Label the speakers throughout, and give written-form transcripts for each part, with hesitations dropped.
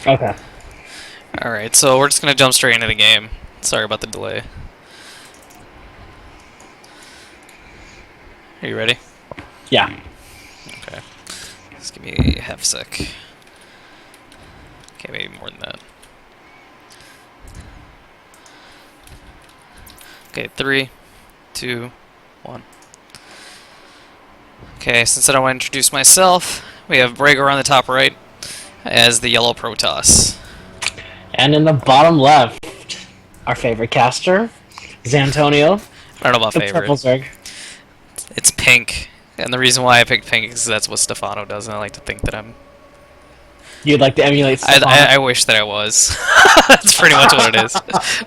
Speaker 1: Okay.
Speaker 2: Alright, so we're just gonna jump straight into the game. Sorry about the delay. Are you ready?
Speaker 1: Yeah.
Speaker 2: Okay. Just give me a half sec. Okay, maybe more than that. Okay, 3, 2, 1. Okay, since I don't want to introduce myself, we have Brager on the top right as the yellow Protoss.
Speaker 1: And in the bottom left, our favorite caster, Xantoniel,
Speaker 2: I don't know about
Speaker 1: the
Speaker 2: favorite.
Speaker 1: purple Zerg.
Speaker 2: It's pink, and the reason why I picked pink is that's what Stefano does, and I like to think that I'm...
Speaker 1: You'd like to emulate Stefano?
Speaker 2: I wish that I was. That's pretty much what it is.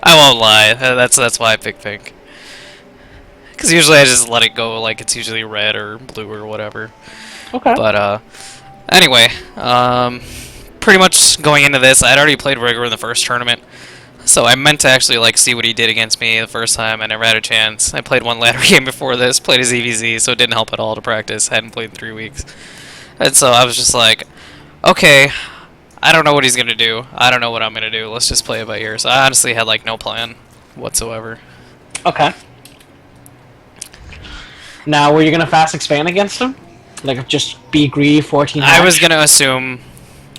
Speaker 2: I won't lie. That's why I picked pink. Because usually I just let it go like it's usually red or blue or whatever.
Speaker 1: Okay.
Speaker 2: But, anyway, pretty much going into this, I'd already played Rigor in the first tournament. So I meant to actually like see what he did against me the first time. I never had a chance. I played one ladder game before this, played his EVZ, so it didn't help at all to practice. Hadn't played in 3 weeks. And so I was just like, okay, I don't know what he's going to do. I don't know what I'm going to do. Let's just play it by ear. So I honestly had like no plan whatsoever.
Speaker 1: Okay. Now, were you gonna fast expand against him? Like, just be greedy 14
Speaker 2: I was going to assume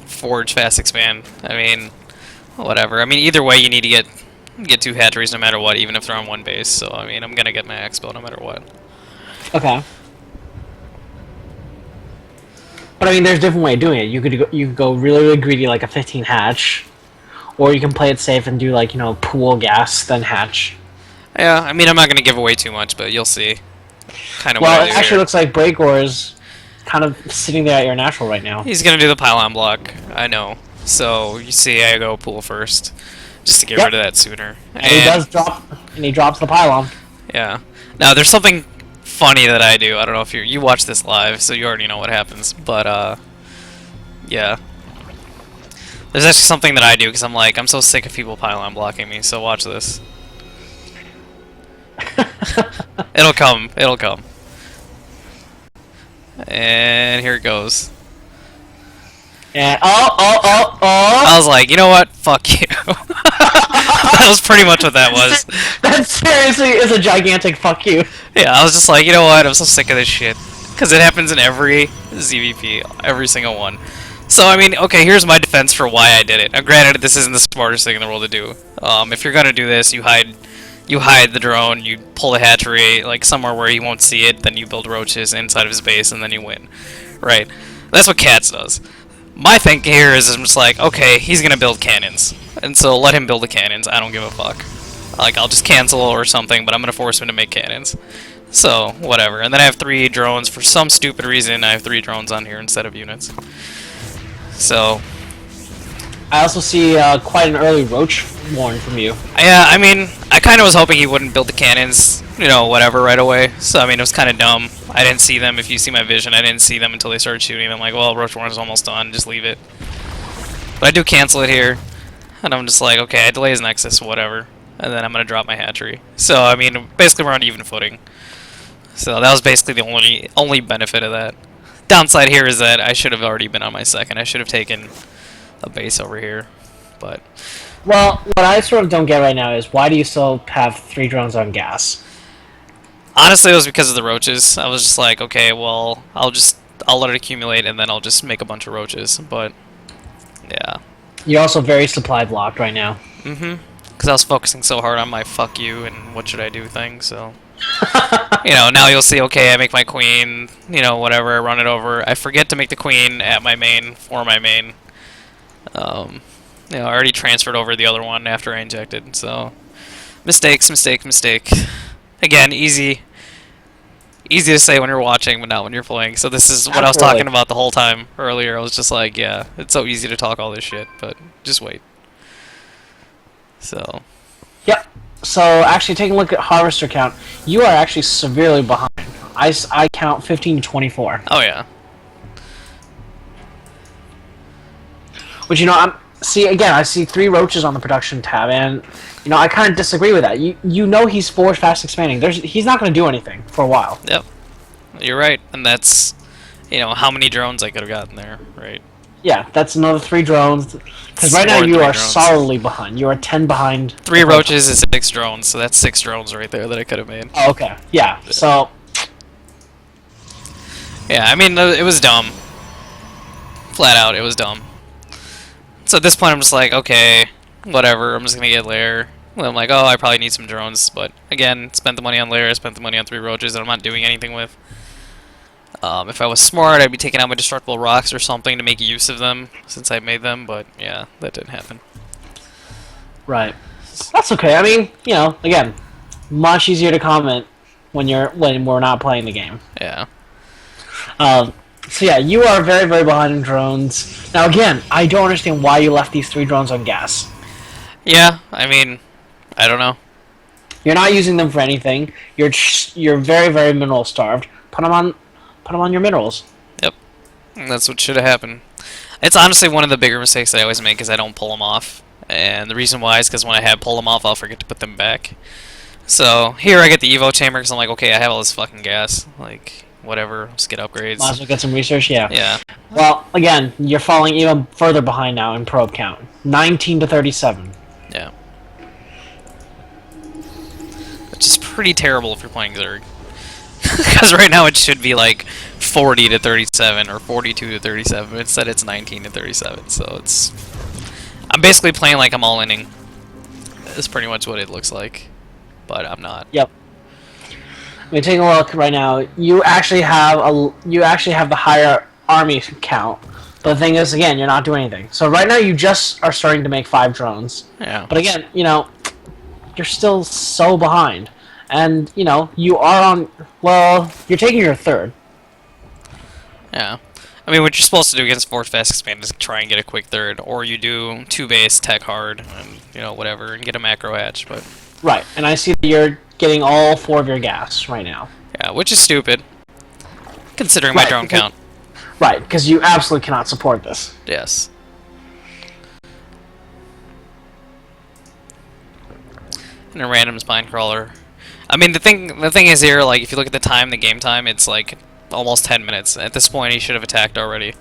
Speaker 2: Forge fast expand. I mean, whatever. I mean, either way, you need to get 2 hatcheries no matter what, even if they're on 1 base. So, I mean, I'm going to get my expo no matter what.
Speaker 1: Okay. But I mean, there's a different way of doing it. You could go really, really greedy, like a 15 hatch, or you can play it safe and do like, you know, pool gas then hatch.
Speaker 2: Yeah, I mean, I'm not going to give away too much, but you'll see. Kind of
Speaker 1: Well,
Speaker 2: what I
Speaker 1: it
Speaker 2: do
Speaker 1: actually
Speaker 2: here.
Speaker 1: looks like Breakor is kind of sitting there at your natural right now.
Speaker 2: He's going to do the pylon block, I know. So, you see, I go pool first, just to get rid of that sooner.
Speaker 1: And he does drop, and he drops the pylon.
Speaker 2: Yeah. Now, there's something funny that I do. I don't know if you watch this live, so you already know what happens. But, yeah. There's actually something that I do, because I'm so sick of people pylon blocking me, so watch this. It'll come. It'll come. And here it goes.
Speaker 1: And
Speaker 2: I was like, you know what? Fuck you. That was pretty much what that was.
Speaker 1: That seriously is a gigantic fuck you.
Speaker 2: Yeah, I was just like, you know what? I'm so sick of this shit. Because it happens in every ZVP, every single one. So, I mean, okay, here's my defense for why I did it. Now, granted, this isn't the smartest thing in the world to do. If you're gonna do this, you hide the drone, you pull the hatchery, like, somewhere where he won't see it, then you build roaches inside of his base, and then you win. Right? That's what Cats does. My thing here is I'm just like, okay, he's gonna build cannons. And so let him build the cannons, I don't give a fuck. Like, I'll just cancel or something, but I'm gonna force him to make cannons. So, whatever. And then I have 3 drones. For some stupid reason, I have 3 drones on here instead of units. So...
Speaker 1: I also see quite an early roach warn from you.
Speaker 2: Yeah, I mean, I kind of was hoping he wouldn't build the cannons, you know, whatever, right away. So, I mean, it was kind of dumb. I didn't see them. If you see my vision, I didn't see them until they started shooting. I'm like, well, roach warn is almost done. Just leave it. But I do cancel it here. And I'm just like, okay, I delay his nexus, whatever. And then I'm going to drop my hatchery. So, I mean, basically we're on even footing. So that was basically the only benefit of that. Downside here is that I should have already been on my second. I should have taken a base over here. But...
Speaker 1: Well, what I sort of don't get right now is why do you still have 3 drones on gas?
Speaker 2: Honestly, it was because of the roaches. I was just like, okay, well, I'll let it accumulate and then I'll just make a bunch of roaches. But, yeah.
Speaker 1: You're also very supply blocked right now.
Speaker 2: Mm-hmm. Because I was focusing so hard on my fuck you and what should I do thing, so... You know, now you'll see, okay, I make my queen, you know, whatever, I run it over. I forget to make the queen at my main, for my main. You know, I already transferred over the other one after I injected, so... Mistake. Again, easy to say when you're watching, but not when you're playing. So this is what I was talking about the whole time earlier. I was just like, yeah, it's so easy to talk all this shit, but just wait. So...
Speaker 1: Yep. So, actually, taking a look at harvester count, you are actually severely behind. I count 15 to 24.
Speaker 2: Oh, yeah.
Speaker 1: Which, you know, I see 3 roaches on the production tab, and, you know, I kind of disagree with that. You know he's forward fast expanding. He's not going to do anything for a while.
Speaker 2: Yep. You're right. And that's, you know, how many drones I could have gotten there, right?
Speaker 1: Yeah, that's another 3 drones. Because right now
Speaker 2: More than
Speaker 1: you
Speaker 2: 3
Speaker 1: are
Speaker 2: drones.
Speaker 1: solidly behind. You are 10 behind.
Speaker 2: 3 roaches is 6 drones, so that's 6 drones right there that I could have made.
Speaker 1: Oh, okay. Yeah. So.
Speaker 2: Yeah, I mean, it was dumb. Flat out, it was dumb. So at this point, I'm just like, okay, whatever. I'm just gonna get lair. Well, I'm like, oh, I probably need some drones, but again, spent the money on lair, spent the money on 3 roaches that I'm not doing anything with. If I was smart, I'd be taking out my destructible rocks or something to make use of them, since I made them. But yeah, that didn't happen.
Speaker 1: Right. That's okay. I mean, you know, again, much easier to comment when we're not playing the game.
Speaker 2: Yeah.
Speaker 1: So yeah, you are very, very behind in drones. Now again, I don't understand why you left these 3 drones on gas.
Speaker 2: Yeah, I mean, I don't know.
Speaker 1: You're not using them for anything. You're very, very mineral starved. Put them on your minerals.
Speaker 2: Yep. That's what should have happened. It's honestly one of the bigger mistakes that I always make is I don't pull them off. And the reason why is because when I have pulled them off, I'll forget to put them back. So here I get the Evo chamber because I'm like, okay, I have all this fucking gas. Like, whatever, just get upgrades.
Speaker 1: Might as well get some research, yeah.
Speaker 2: Yeah.
Speaker 1: Well, again, you're falling even further behind now in probe count. 19 to 37.
Speaker 2: Yeah. Which is pretty terrible if you're playing Zerg. Because right now it should be like 40 to 37 or 42 to 37. Instead it's 19 to 37. So it's... I'm basically playing like I'm all-inning. That's pretty much what it looks like. But I'm not.
Speaker 1: Yep. I mean, taking a look right now, you actually have the higher army count. But the thing is, again, you're not doing anything. So right now you just are starting to make 5 drones.
Speaker 2: Yeah.
Speaker 1: But again, you know, you're still so behind. And, you know, you are on... Well, you're taking your 3rd.
Speaker 2: Yeah. I mean, what you're supposed to do against Force Fast Expand is try and get a quick 3rd. Or you do 2 base, tech hard, and, you know, whatever, and get a macro hatch, but...
Speaker 1: Right, and I see that you're getting all 4 of your gas right now.
Speaker 2: Yeah, which is stupid. Considering my drone count.
Speaker 1: Right, because you absolutely cannot support this.
Speaker 2: Yes. And a random spine crawler. I mean, the thing is here, like, if you look at the time, the game time, it's like almost 10 minutes. At this point, he should have attacked already.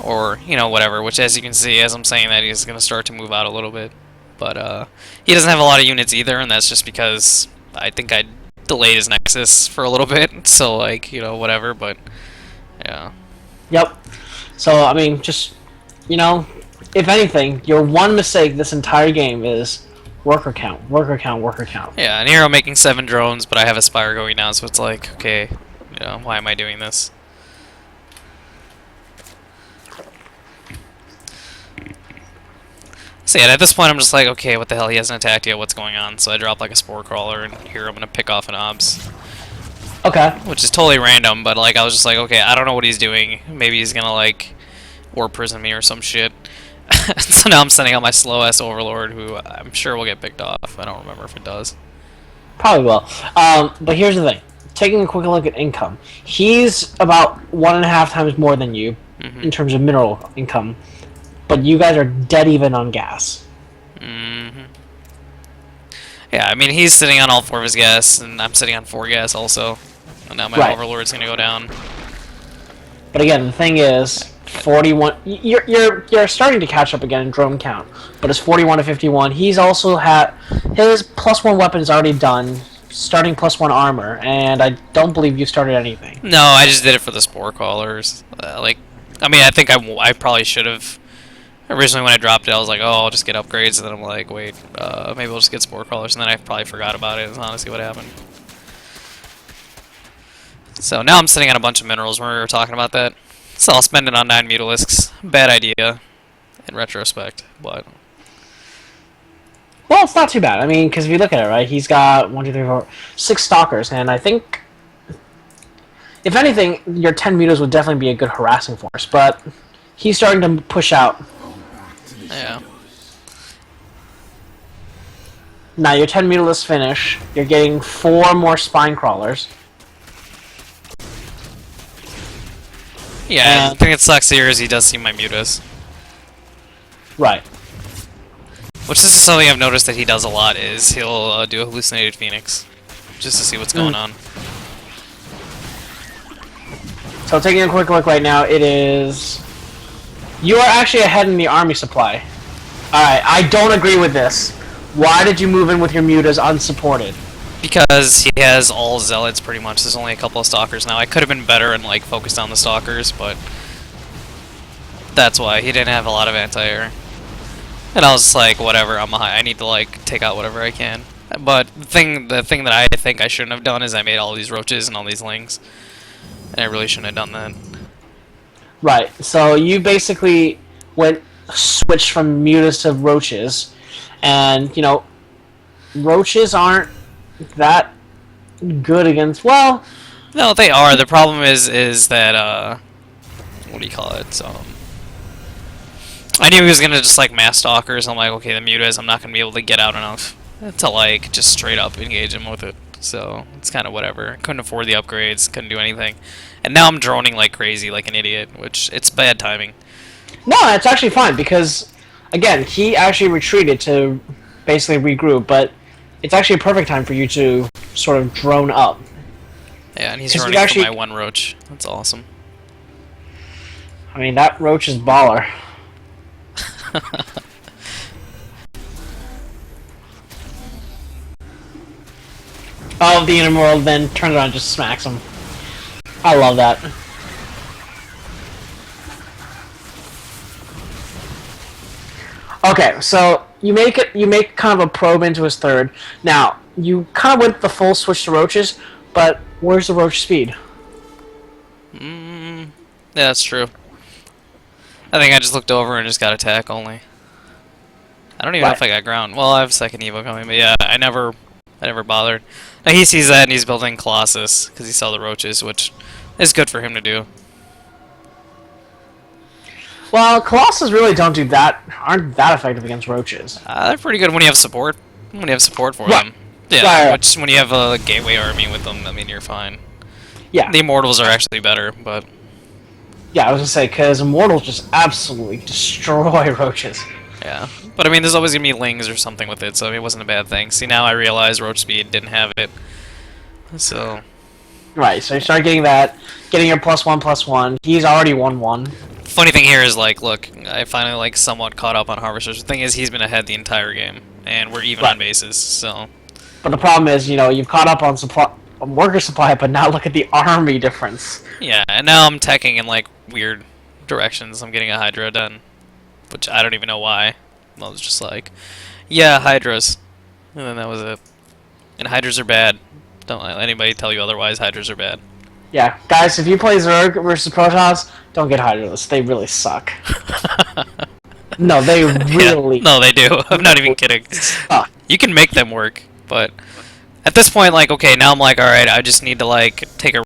Speaker 2: Or, you know, whatever, which as you can see, as I'm saying that, he's going to start to move out a little bit. But, he doesn't have a lot of units either, and that's just because I think I delayed his Nexus for a little bit. So, like, you know, whatever, but, yeah.
Speaker 1: Yep. So, I mean, just, you know, if anything, your one mistake this entire game is worker count, worker count, worker count.
Speaker 2: Yeah, and here I'm making 7 drones, but I have a Spire going down, so it's like, okay, you know, why am I doing this? So yeah, at this point I'm just like, okay, what the hell, he hasn't attacked yet, what's going on? So I drop like a Spore Crawler, and here I'm gonna pick off an Obs.
Speaker 1: Okay.
Speaker 2: Which is totally random, but like, I was just like, okay, I don't know what he's doing. Maybe he's gonna like, War Prison me or some shit. So now I'm sending out my slow-ass Overlord, who I'm sure will get picked off. I don't remember if it does.
Speaker 1: Probably will. But here's the thing. Taking a quick look at income, he's about 1.5 times more than you in terms of mineral income, but you guys are dead even on gas.
Speaker 2: Yeah, I mean, he's sitting on all 4 of his gas, and I'm sitting on 4 gas also. And now my Overlord's gonna go down.
Speaker 1: But again, the thing is, 41. You're starting to catch up again in drone count, but it's 41 to 51. He's also had his +1 weapon is already done, starting +1 armor, and I don't believe you started anything.
Speaker 2: No, I just did it for the Spore Crawlers. Like, I mean, I think I probably should have. Originally, when I dropped it, I was like, oh, I'll just get upgrades, and then I'm like, wait, maybe I'll just get Spore Crawlers, and then I probably forgot about it. Is honestly what happened. So now I'm sitting on a bunch of minerals when we were talking about that. So I'll spend it on 9 Mutalisks. Bad idea, in retrospect, but...
Speaker 1: Well, it's not too bad. I mean, because if you look at it, right, he's got 1, 2, 3, 4, 6 Stalkers, and I think, if anything, your 10 Mutas would definitely be a good harassing force, but he's starting to push out.
Speaker 2: Yeah.
Speaker 1: Now, your 10 Mutalisks finish, you're getting 4 more Spine Crawlers.
Speaker 2: Yeah, the thing that sucks here is he does see my Mutas.
Speaker 1: Right.
Speaker 2: Which this is something I've noticed that he does a lot, is he'll do a Hallucinated Phoenix. Just to see what's going on.
Speaker 1: So taking a quick look right now, it is You are actually ahead in the army supply. Alright, I don't agree with this. Why did you move in with your mutas unsupported?
Speaker 2: Because he has all zealots pretty much. There's only a couple of stalkers now. I could have been better and like focused on the stalkers, but that's why he didn't have a lot of anti-air. And I was just like, whatever. I need to like take out whatever I can. But the thing that I think I shouldn't have done is I made all these roaches and all these lings, and I really shouldn't have done that.
Speaker 1: Right. So you basically switched from mutas to roaches, and roaches aren't that good against. Well,
Speaker 2: No, they are. The problem is that what do you call it? I knew he was gonna just like mass stalkers. I'm like, okay, the mutas, I'm not gonna be able to get out enough to like just straight up engage him with it. So it's kind of whatever. Couldn't afford the upgrades. Couldn't do anything. And now I'm droning like crazy, like an idiot, which it's bad timing.
Speaker 1: no, it's actually fine because, again, he actually retreated to basically regroup, but it's actually a perfect time for you to sort of drone up.
Speaker 2: Yeah, and he's
Speaker 1: 'Cause
Speaker 2: running
Speaker 1: actually-
Speaker 2: for my one roach. That's awesome.
Speaker 1: I mean, that roach is baller. Oh, the inner world then turns around and just smacks him. I love that. Okay, so you make kind of a probe into his third. Now, you kind of went the full switch to roaches, but where's the roach speed?
Speaker 2: Yeah, that's true. I think I just looked over and just got attack only. I don't even know if I got ground. Well, I have second evo coming, but yeah, I never bothered. Now he sees that and he's building Colossus because he saw the roaches, which is good for him to do.
Speaker 1: Well, Colossus really aren't that effective against roaches.
Speaker 2: They're pretty good when you have support. When you have support for
Speaker 1: Right.
Speaker 2: them. Yeah, which when you have a gateway army with them, I mean, you're fine.
Speaker 1: Yeah.
Speaker 2: The Immortals are actually better, but
Speaker 1: Yeah, I was gonna say, because Immortals just absolutely destroy roaches.
Speaker 2: yeah. But I mean, there's always gonna be lings or something with it, so it wasn't a bad thing. See, now I realize Roach Speed didn't have it. So
Speaker 1: Right, so you start getting that, getting your +1/+1. He's already 1/1.
Speaker 2: funny thing here is like, look, I finally like somewhat caught up on Harvesters. The thing is, he's been ahead the entire game, and we're even on bases. So
Speaker 1: But the problem is, you've caught up on worker supply, but now look at the army difference.
Speaker 2: yeah, and now I'm teching in like weird directions. I'm getting a Hydra done, which I don't even know why. I was just like, yeah, Hydras, and then that was it. And Hydras are bad. Don't let anybody tell you otherwise. Hydras are bad.
Speaker 1: Yeah, guys, if you play Zerg versus Protoss, don't get Hydralists. They really suck. No, they really.
Speaker 2: Yeah, no, they do. I'm not even kidding.
Speaker 1: Suck.
Speaker 2: You can make them work, but at this point, like, okay, now I'm like, all right, I just need to like take a